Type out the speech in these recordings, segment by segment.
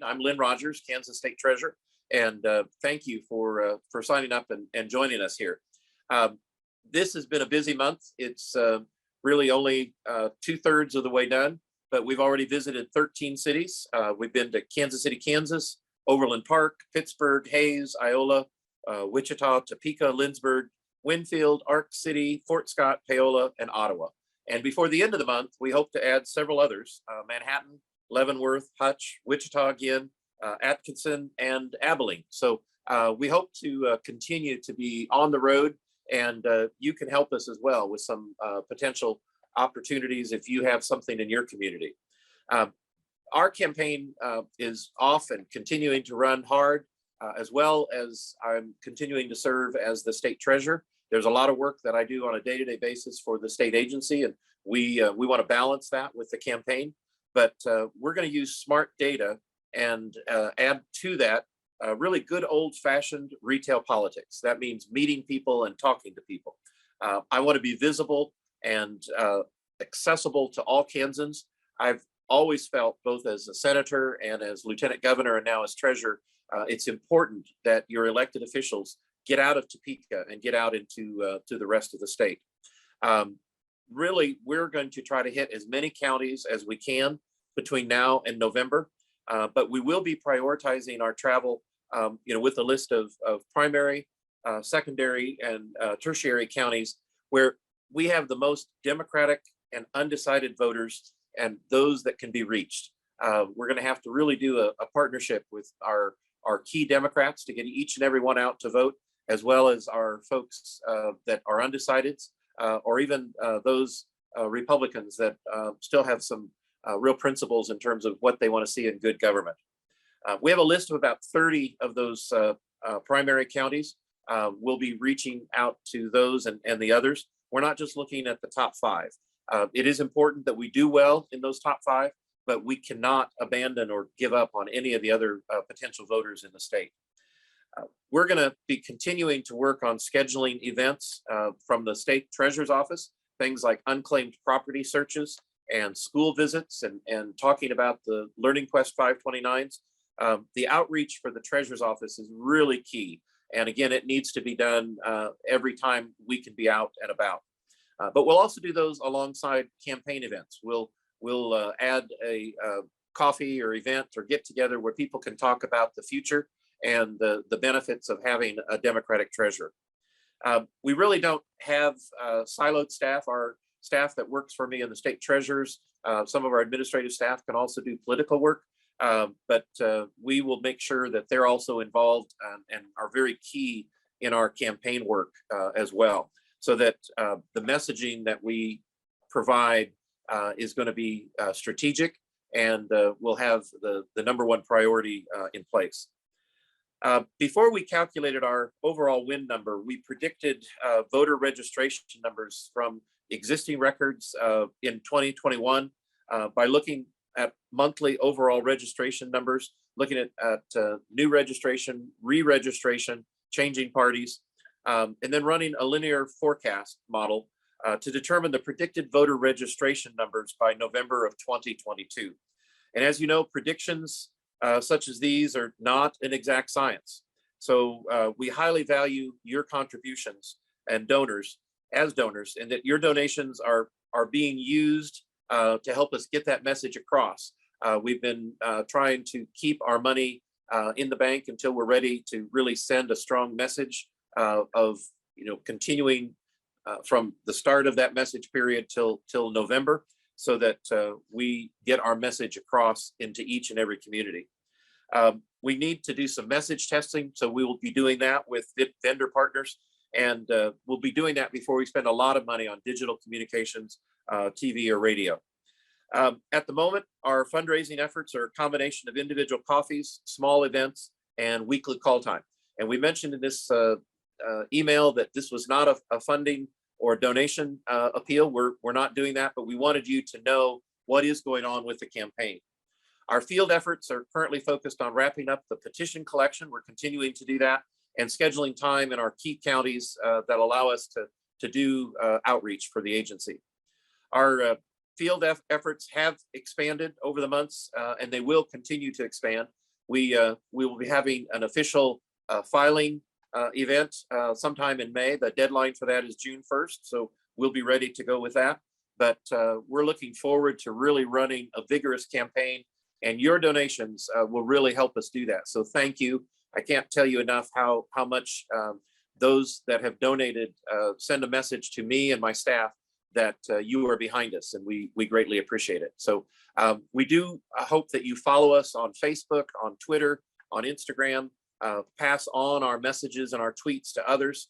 I'm Lynn Rogers, Kansas State Treasurer, and thank you for signing up and joining us here. This has been a busy month. It's really only 2/3 of the way done, but we've already visited 13 cities. We've been to Kansas City, Kansas, Overland Park, Pittsburgh, Hays, Iola, Wichita, Topeka, Lindsborg, Winfield, Ark City, Fort Scott, Paola, and Ottawa. And before the end of the month, we hope to add several others: Manhattan, Leavenworth, Hutch, Wichita again, Atkinson, and Abilene. So we hope to continue to be on the road, and you can help us as well with some potential opportunities if you have something in your community. Our campaign is off and continuing to run hard, as well as I'm continuing to serve as the state treasurer. There's a lot of work that I do on a day-to-day basis for the state agency, and we want to balance that with the campaign. But we're going to use smart data and add to that really good old-fashioned retail politics. That means meeting people and talking to people. I want to be visible and accessible to all Kansans. I've always felt, both as a senator and as lieutenant governor and now as treasurer, it's important that your elected officials get out of Topeka and get out into to the rest of the state. Really, we're going to try to hit as many counties as we can between now and November, but we will be prioritizing our travel, with a list of primary, secondary, and tertiary counties where we have the most Democratic and undecided voters and those that can be reached. We're going to have to really do a partnership with our key Democrats to get each and every one out to vote, as well as our folks that are undecideds, or even those Republicans that still have some real principles in terms of what they want to see in good government. We have a list of about 30 of those primary counties. We'll be reaching out to those and the others. We're not just looking at the top 5. It is important that we do well in those top 5, but we cannot abandon or give up on any of the other potential voters in the state. We're going to be continuing to work on scheduling events from the state treasurer's office, things like unclaimed property searches and school visits, and talking about the Learning Quest 529s. The outreach for the treasurer's office is really key. And again, it needs to be done every time we can be out and about. But we'll also do those alongside campaign events. We'll add a coffee or event or get together where people can talk about the future and the benefits of having a Democratic treasurer. We really don't have siloed staff. Our staff that works for me in the state treasurers, some of our administrative staff can also do political work, but we will make sure that they're also involved and are very key in our campaign work as well, so that the messaging that we provide is going to be strategic, and we'll have the number one priority in place. Before we calculated our overall win number, we predicted voter registration numbers from existing records in 2021 by looking at monthly overall registration numbers, looking at new registration, re-registration, changing parties, and then running a linear forecast model to determine the predicted voter registration numbers by November of 2022. And as you know, predictions such as these are not an exact science. So we highly value your contributions and donors as donors, and that your donations are being used to help us get that message across. We've been trying to keep our money in the bank until we're ready to really send a strong message of continuing from the start of that message period till November, so that we get our message across into each and every community. We need to do some message testing, so we will be doing that with vendor partners, and we'll be doing that before we spend a lot of money on digital communications, TV or radio. At the moment, our fundraising efforts are a combination of individual coffees, small events, and weekly call time. And we mentioned in this email that this was not a funding or donation appeal. We're not doing that, but we wanted you to know what is going on with the campaign. Our field efforts are currently focused on wrapping up the petition collection. We're continuing to do that and scheduling time in our key counties that allow us to do outreach for the agency. Our field efforts have expanded over the months, and they will continue to expand. we will be having an official filing event sometime in May. The deadline for that is June 1st, so we'll be ready to go with that. But we're looking forward to really running a vigorous campaign, and your donations will really help us do that. So thank you. I can't tell you enough how much those that have donated send a message to me and my staff that you are behind us, and we greatly appreciate it. So we do hope that you follow us on Facebook, on Twitter, on Instagram, pass on our messages and our tweets to others.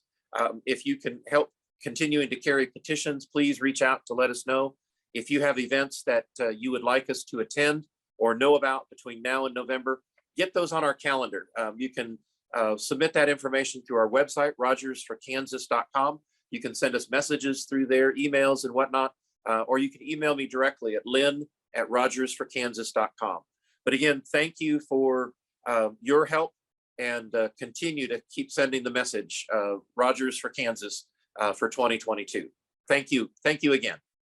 If you can help continuing to carry petitions, please reach out to let us know. If you have events that you would like us to attend or know about between now and November, get those on our calendar. You can submit that information through our website, rogersforkansas.com. You can send us messages through their emails and whatnot, or you can email me directly at lynn@rogersforkansas.com. But again, thank you for your help, and continue to keep sending the message, Rogers for Kansas for 2022. Thank you. Thank you again.